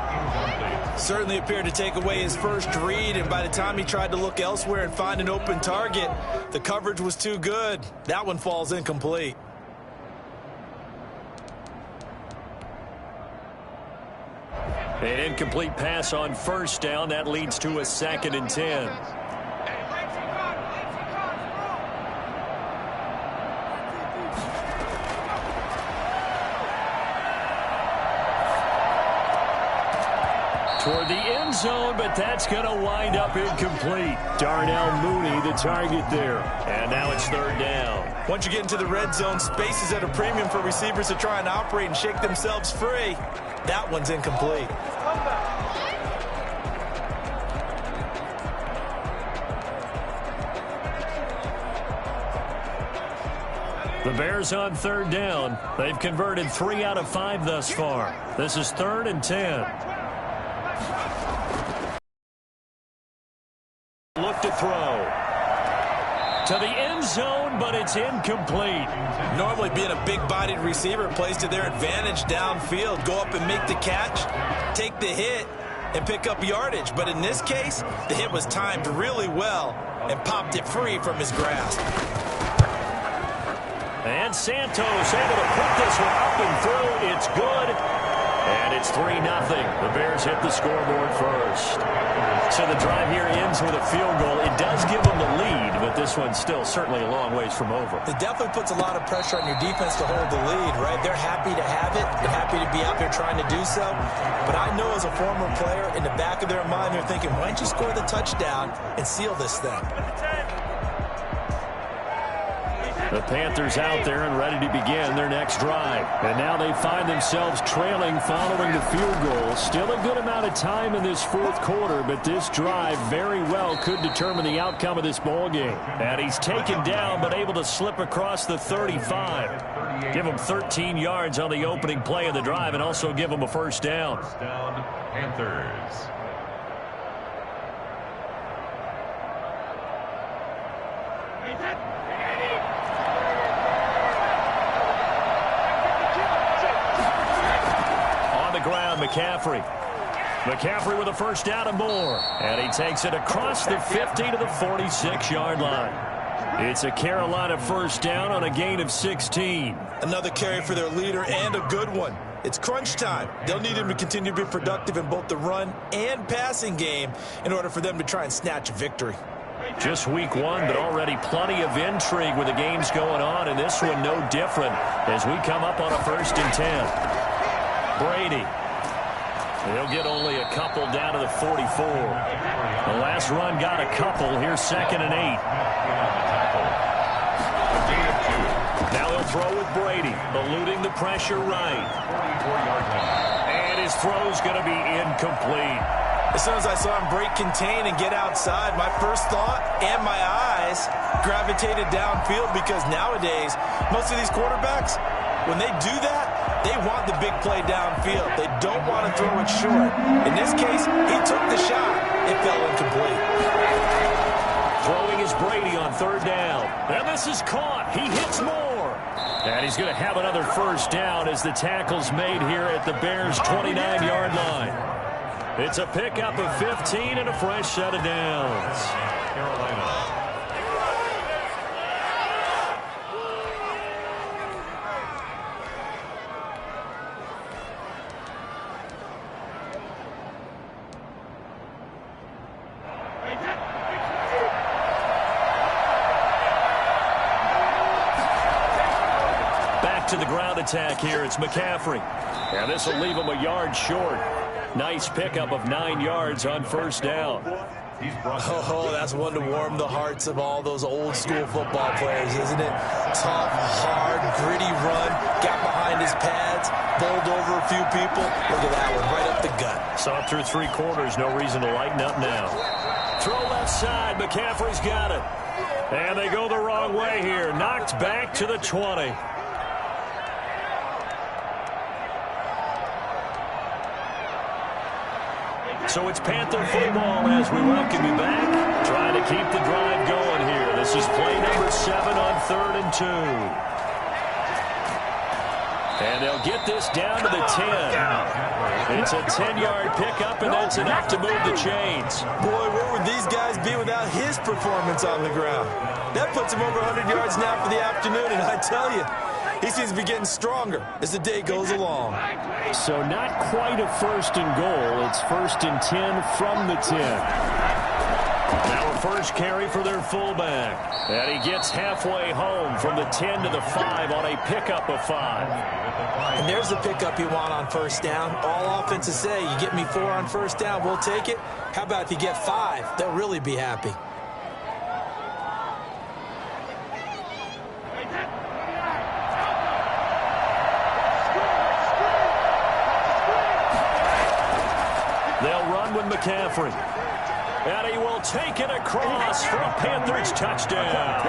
Certainly appeared to take away his first read, and by the time he tried to look elsewhere and find an open target, the coverage was too good. That one falls incomplete. An incomplete pass on first down. That leads to a 2nd and 10. Toward the end zone, but that's going to wind up incomplete. Darnell Mooney, the target there. And now it's 3rd down. Once you get into the red zone, space is at a premium for receivers to try and operate and shake themselves free. That one's incomplete. The Bears on 3rd down. They've converted 3 out of 5 thus far. This is 3rd and 10. Look to throw. To the end zone, but it's incomplete. Normally being a big-bodied receiver plays to their advantage downfield. Go up and make the catch, take the hit, and pick up yardage. But in this case, the hit was timed really well and popped it free from his grasp. And Santos able to put this one up and through. It's good. And it's 3-0. The Bears hit the scoreboard first. So the drive here ends with a field goal. It does give them the lead, but this one's still certainly a long ways from over. It definitely puts a lot of pressure on your defense to hold the lead, right? They're happy to have it. They're happy to be out there trying to do so. But I know as a former player, in the back of their mind, they're thinking, why don't you score the touchdown and seal this thing? The Panthers out there and ready to begin their next drive. And now they find themselves trailing following the field goal. Still a good amount of time in this fourth quarter, but this drive very well could determine the outcome of this ball game. And he's taken down but able to slip across the 35. Give him 13 yards on the opening play of the drive and also give him a first down. First down, Panthers. On the ground, McCaffrey. McCaffrey with a first down and more. And he takes it across the 50 to the 46-yard line. It's a Carolina first down on a gain of 16. Another carry for their leader and a good one. It's crunch time. They'll need him to continue to be productive in both the run and passing game in order for them to try and snatch a victory. Just week one, but already plenty of intrigue with the games going on, and this one no different as we come up on a 1st and 10. Brady. He'll get only a couple down to the 44. The last run got a couple. Here's 2nd and 8. Now they'll throw with Brady, eluding the pressure right. And his throw's going to be incomplete. As soon as I saw him break contain and get outside, my first thought and my eyes gravitated downfield because nowadays, most of these quarterbacks, when they do that, they want the big play downfield. They don't want to throw it short. In this case, he took the shot. It fell incomplete. Throwing is Brady on 3rd down. And this is caught. He hits more. And he's going to have another first down as the tackle's made here at the Bears' 29-yard line. It's a pickup of 15 and a fresh set of downs. Carolina. Back to the ground attack here. It's McCaffrey. And this will leave him a yard short. Nice pickup of 9 yards on 1st down. Oh, that's one to warm the hearts of all those old school football players, isn't it? Tough, hard, gritty run, got behind his pads, bowled over a few people. Look at that one, right up the gut. Saw it through 3 quarters, no reason to lighten up now. Throw left side, McCaffrey's got it. And they go the wrong way here, knocked back to the 20. So it's Panther football as we welcome you back. Trying to keep the drive going here. This is play number 7 on 3rd and 2. And they'll get this down to the 10. It's a 10-yard pickup, and that's enough to move the chains. Boy, where would these guys be without his performance on the ground? That puts him over 100 yards now for the afternoon, and I tell you, he seems to be getting stronger as the day goes along. So not quite a 1st and goal. It's 1st and 10 from the 10. Now a first carry for their fullback. And he gets halfway home from the 10 to the 5 on a pickup of 5. And there's the pickup you want on 1st down. All offenses say, you get me 4 on 1st down, we'll take it. How about if you get 5? They'll really be happy. They'll run with McCaffrey. And he will take it across for a Panthers touchdown.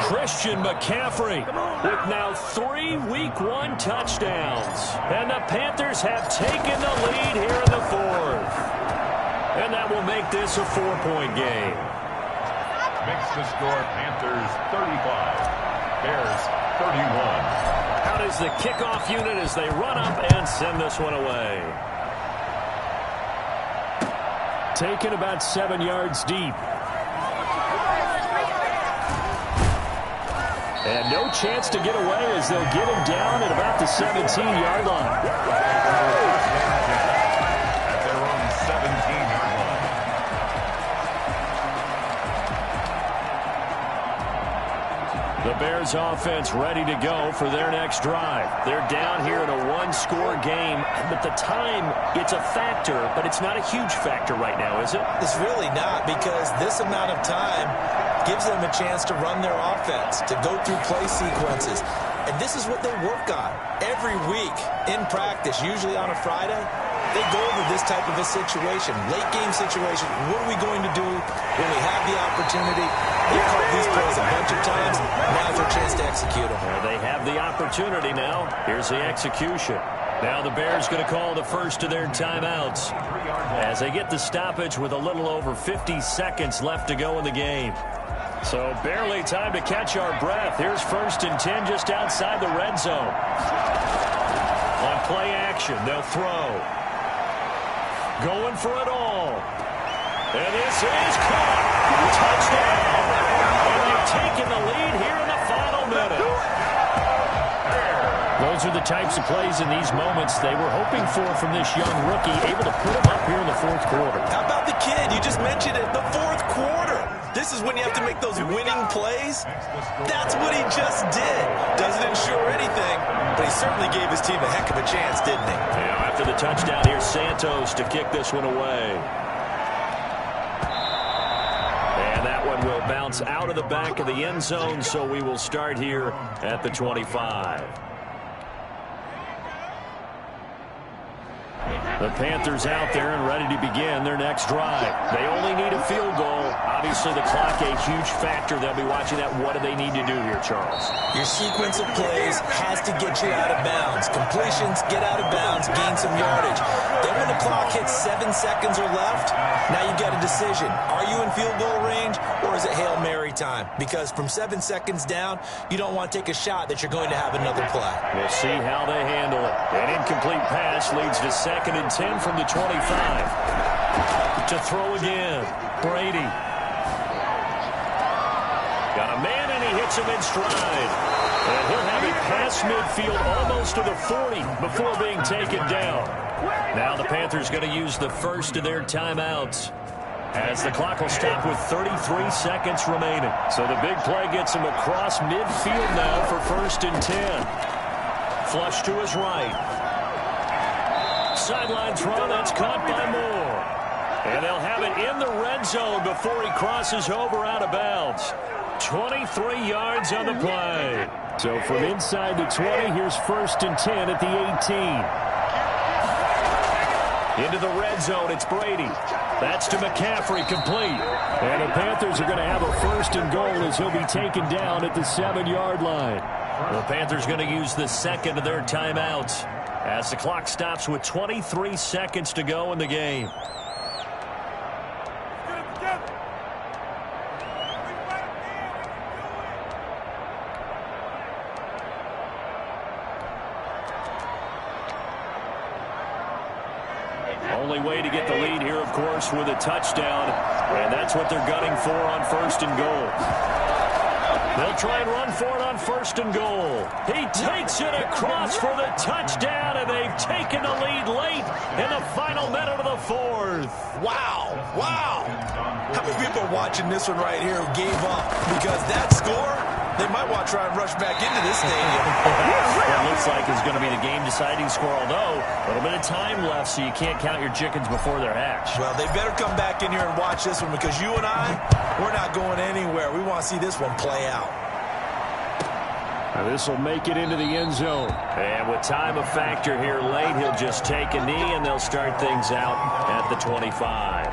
Christian McCaffrey with now 3 Week 1 touchdowns. And the Panthers have taken the lead here in the 4th. And that will make this a 4-point game. Makes the score Panthers 35, Bears 31. How does the kickoff unit as they run up and send this one away? Taken about 7 yards deep. And no chance to get away as they'll get him down at about the 17-yard line. At their own 17-yard line. The Bears offense ready to go for their next drive. They're down here in a 1-score game, but the time, it's a factor, but it's not a huge factor right now, is it? It's really not, because this amount of time, gives them a chance to run their offense, to go through play sequences. And this is what they work on every week in practice, usually on a Friday. They go over this type of a situation, late game situation. What are we going to do when we have the opportunity? They've called these plays a bunch of times. Now's their chance to execute them. Well, they have the opportunity now. Here's the execution. Now the Bears going to call the first of their timeouts as they get the stoppage with a little over 50 seconds left to go in the game. So barely time to catch our breath. Here's 1st and 10 just outside the red zone. On play action, they'll throw. Going for it all. And this is caught. Touchdown. And they've taken the lead here in the final minute. Those are the types of plays in these moments they were hoping for from this young rookie, able to put him up here in the 4th quarter. How about the kid? You just mentioned it, the 4th quarter. This is when you have to make those winning plays. That's what he just did. Doesn't ensure anything, but he certainly gave his team a heck of a chance, didn't he? Yeah, after the touchdown, here's Santos to kick this one away. And that one will bounce out of the back of the end zone, so we will start here at the 25. The Panthers out there and ready to begin their next drive. They only need a field goal. Obviously, the clock a huge factor. They'll be watching that. What do they need to do here, Charles? Your sequence of plays has to get you out of bounds. Completions, get out of bounds, gain some yardage. Then when the clock hits 7 seconds or left, now you've got a decision. Are you in field goal range or is it Hail Mary time? Because from 7 seconds down, you don't want to take a shot that you're going to have another play. We'll see how they handle it. An incomplete pass leads to 2nd and 10 from the 25. To throw again, Brady. Got a man, and he hits him in stride. And he'll have it past midfield almost to the 40 before being taken down. Now the Panthers going to use the first of their timeouts, as the clock will stop with 33 seconds remaining. So the big play gets him across midfield now for 1st and 10. Flush to his right. Sideline throw, that's caught by Moore. And they'll have it in the red zone before he crosses over out of bounds. 23 yards on the play. So from inside the 20, here's 1st and 10 at the 18. Into the red zone, it's Brady. That's to McCaffrey, complete. And the Panthers are going to have a 1st and goal as he'll be taken down at the 7-yard line. The Panthers going to use the second of their timeouts as the clock stops with 23 seconds to go in the game. Only way to get the lead here, of course, with a touchdown, and that's what they're gunning for on 1st and goal. They'll try and run for it on 1st and goal. He takes it across for the touchdown, and they've taken the lead late in the final minute of the 4th. Wow, wow. How many people are watching this one right here who gave up? Because that score, they might want to try and rush back into this stadium. It looks like it's going to be the game-deciding score, although a little bit of time left, so you can't count your chickens before they're hatched. Well, they better come back in here and watch this one, because you and I, we're not going anywhere. We want to see this one play out. Now this will make it into the end zone. And with time a factor here late, he'll just take a knee, and they'll start things out at the 25.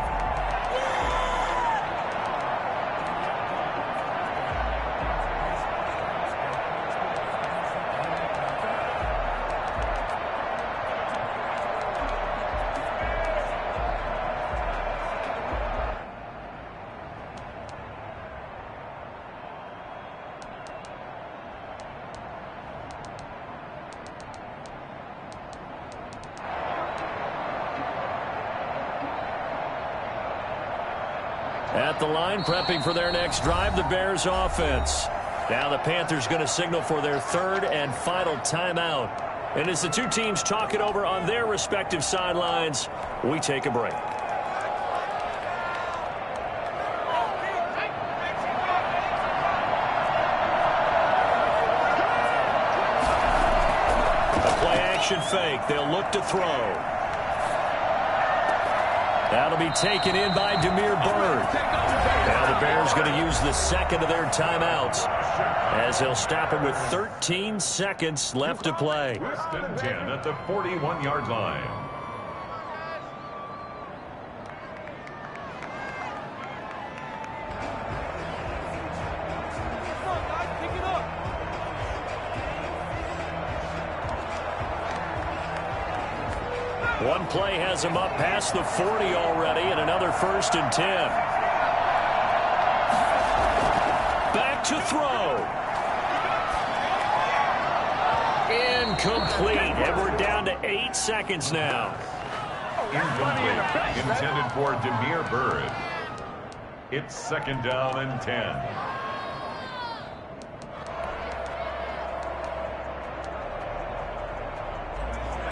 At the line, prepping for their next drive, the Bears offense. Now the Panthers going to signal for their 3rd and final timeout. And as the two teams talk it over on their respective sidelines, we take a break. A play-action fake. They'll look to throw. That'll be taken in by Damiere Byrd. Now the Bears going to use the second of their timeouts as they'll stop it with 13 seconds left to play. First and 10 at the 41-yard line. One play has him up past the 40 already, and another first and 10. Back to throw. Incomplete, and we're down to 8 seconds now. Incomplete. Intended for Damiere Byrd. It's second down and 10.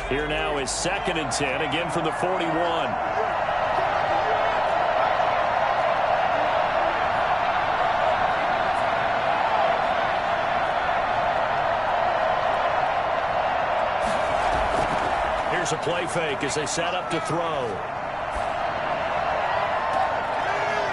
Here now is second and 10, again from the 41. Here's a play fake as they set up to throw.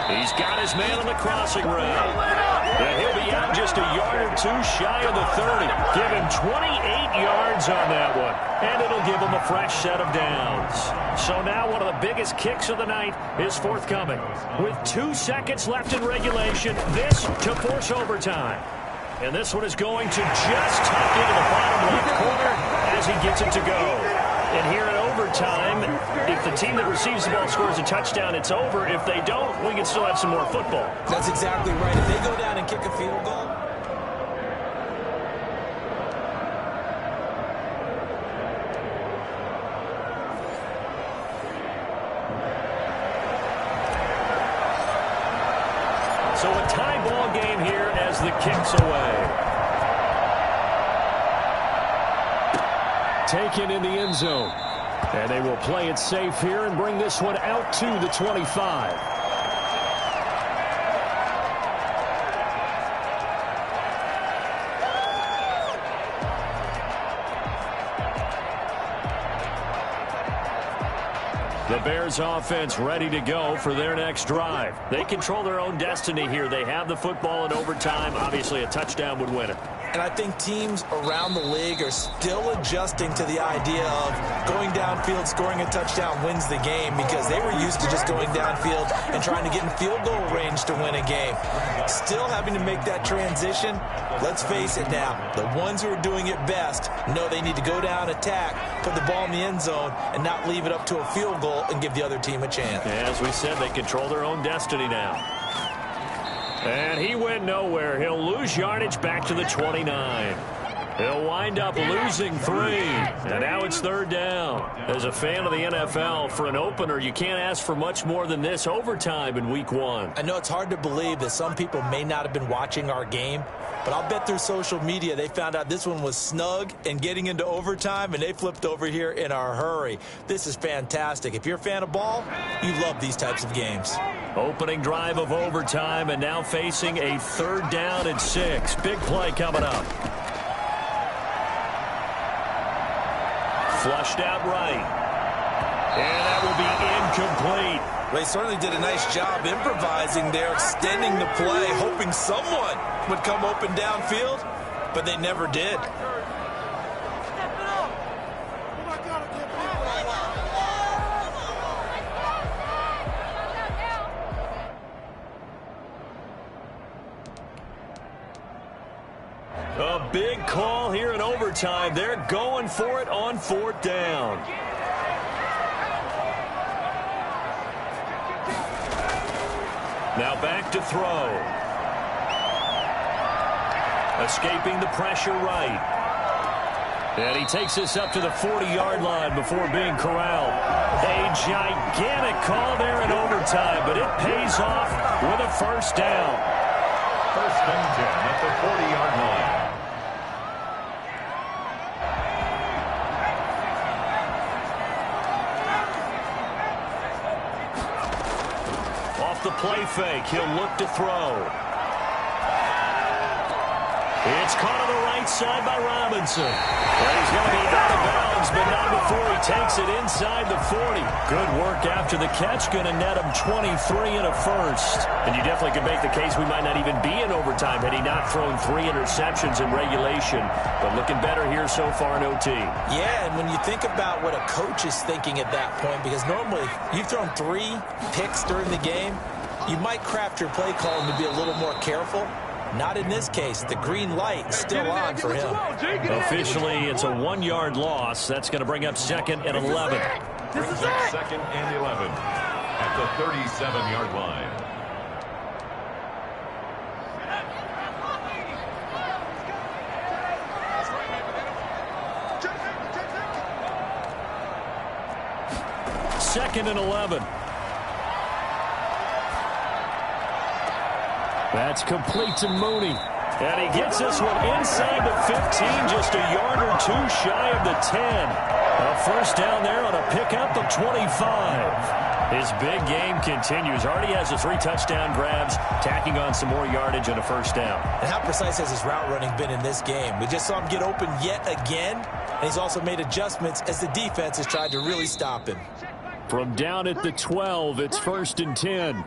He's got his man on the crossing route. And he'll be out just a yard or two shy of the 30. Give him 28 yards on that one. And it'll give him a fresh set of downs. So now one of the biggest kicks of the night is forthcoming. With 2 seconds left in regulation, this to force overtime. And this one is going to just tuck into the bottom left corner as he gets it to go. And here in overtime, if the team that receives the ball scores a touchdown, it's over. If they don't, we can still have some more football. That's exactly right. If they go down and kick a field goal. So a tie ball game here as the kick's away. Taken in the end zone. And they will play it safe here and bring this one out to the 25. The Bears offense ready to go for their next drive. They control their own destiny here. They have the football in overtime. Obviously, a touchdown would win it. And I think teams around the league are still adjusting to the idea of going downfield, scoring a touchdown wins the game, because they were used to just going downfield and trying to get in field goal range to win a game. Still having to make that transition. Let's face it now, the ones who are doing it best know they need to go down, attack, put the ball in the end zone, and not leave it up to a field goal and give the other team a chance. As we said, they control their own destiny now. And he went nowhere. He'll lose yardage back to the 29. He'll wind up losing 3. And now it's third down. As a fan of the NFL, for an opener, you can't ask for much more than this overtime in week 1. I know it's hard to believe that some people may not have been watching our game, but I'll bet through social media they found out this one was snug and getting into overtime, and they flipped over here in a hurry. This is fantastic. If you're a fan of ball, you love these types of games. Opening drive of overtime, and now facing a third down and 6. Big play coming up. Flushed out right. And that will be incomplete. They certainly did a nice job improvising there, extending the play, hoping someone would come open downfield, but they never did. A big call here in overtime. They're going for it on 4th down. Now back to throw. Escaping the pressure right. And he takes this up to the 40-yard line before being corralled. A gigantic call there in overtime, but it pays off with a first down. First and 10 at the 40-yard line. Off the play fake, he'll look to throw. It's caught on the right side by Robinson. And he's going to be out of bounds, but not before he takes it inside the 40. Good work after the catch. Going to net him 23 and a first. And you definitely could make the case we might not even be in overtime had he not thrown 3 interceptions in regulation. But looking better here so far in OT. Yeah, and when you think about what a coach is thinking at that point, because normally you've thrown 3 picks during the game, you might craft your play call to be a little more careful. Not in this case. The green light still on for him. Officially, it's a 1-yard loss. That's going to bring up 2nd and 11. Brings up 2nd and 11 at the 37-yard line. Second and 11. That's complete to Mooney. And he gets this one inside the 15, just a yard or 2 shy of the 10. A first down there on a pickup of 25. His big game continues. Already has the 3 touchdown grabs, tacking on some more yardage and a first down. And how precise has his route running been in this game? We just saw him get open yet again, and he's also made adjustments as the defense has tried to really stop him. From down at the 12, it's 1st and 10.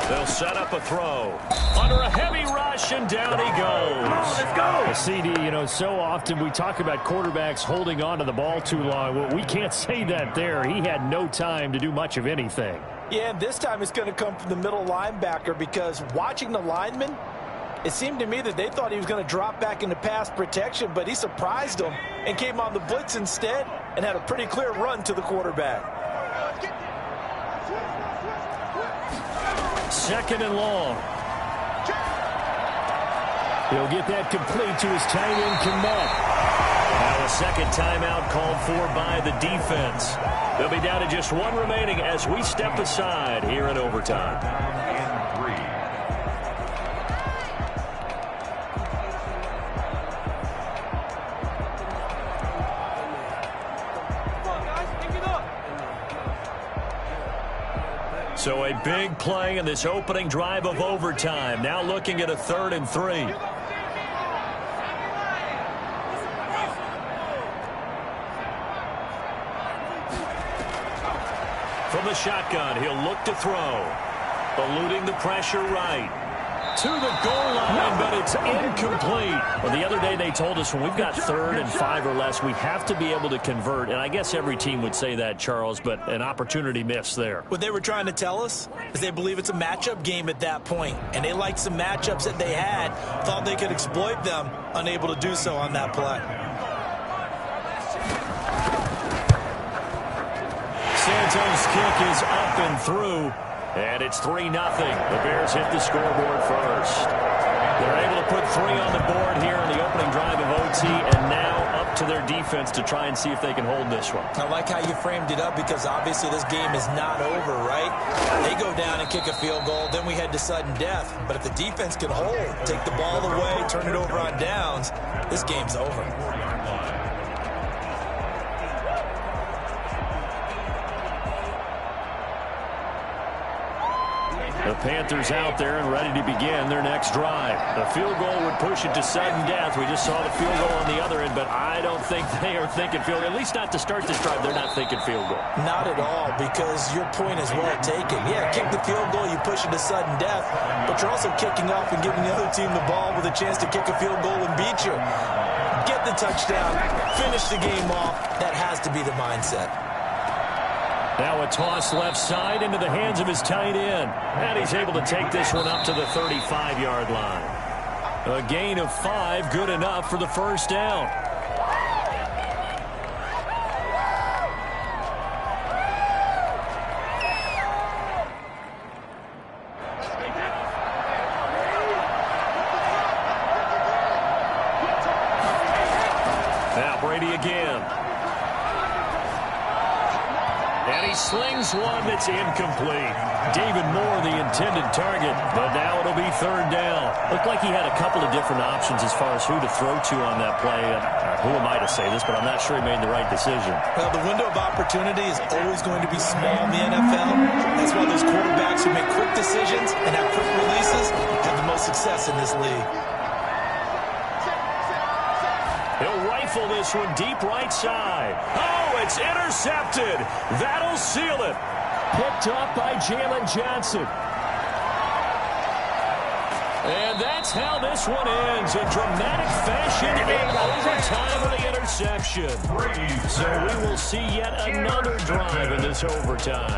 They'll set up a throw. Under a heavy rush, and down he goes. Let's go. CD, you know, so often we talk about quarterbacks holding on to the ball too long. Well, we can't say that there. He had no time to do much of anything. Yeah, and this time it's going to come from the middle linebacker, because watching the lineman, it seemed to me that they thought he was going to drop back into pass protection, but he surprised them and came on the blitz instead and had a pretty clear run to the quarterback. 2nd and long. He'll get that complete to his tight end, Kmet. Now a second timeout called for by the defense. They'll be down to just 1 remaining as we step aside here in overtime. And 3. So a big play in this opening drive of overtime. Now looking at a 3rd and 3. From the shotgun, he'll look to throw. Eluding the pressure right. To the goal line, but it's incomplete. Well, the other day they told us when we've got 3rd and 5 or less, we have to be able to convert. And I guess every team would say that, Charles, but an opportunity missed there. What they were trying to tell us is they believe it's a matchup game at that point, and they liked some matchups that they had, thought they could exploit them, unable to do so on that play. Santos' kick is up and through. And it's 3-0. The Bears hit the scoreboard first. They're able to put 3 on the board here in the opening drive of OT, and now up to their defense to try and see if they can hold this one. I like how you framed it up, because obviously this game is not over, right? They go down and kick a field goal, then we head to sudden death. But if the defense can hold, take the ball away, turn it over on downs, this game's over. The Panthers out there and ready to begin their next drive. The field goal would push it to sudden death. We just saw the field goal on the other end, but I don't think they are thinking field goal. At least not to start this drive. They're not thinking field goal. Not at all, because your point is well taken. Yeah, kick the field goal, you push it to sudden death, but you're also kicking off and giving the other team the ball with a chance to kick a field goal and beat you. Get the touchdown, finish the game off. That has to be the mindset. Now a toss left side into the hands of his tight end. And he's able to take this one up to the 35-yard line. A gain of 5, good enough for the first down. Now Brady again. And he slings one that's incomplete. David Moore, the intended target, but now it'll be third down. Looked like he had a couple of different options as far as who to throw to on that play. Who am I to say this, but I'm not sure he made the right decision. Well, the window of opportunity is always going to be small in the NFL. That's why those quarterbacks who make quick decisions and have quick releases have the most success in this league. He'll rifle this one deep right side. Oh, it's intercepted. That'll seal it. Picked up by Jalen Johnson. And that's how this one ends. In dramatic fashion in overtime with the interception. So we will see yet another drive in this overtime.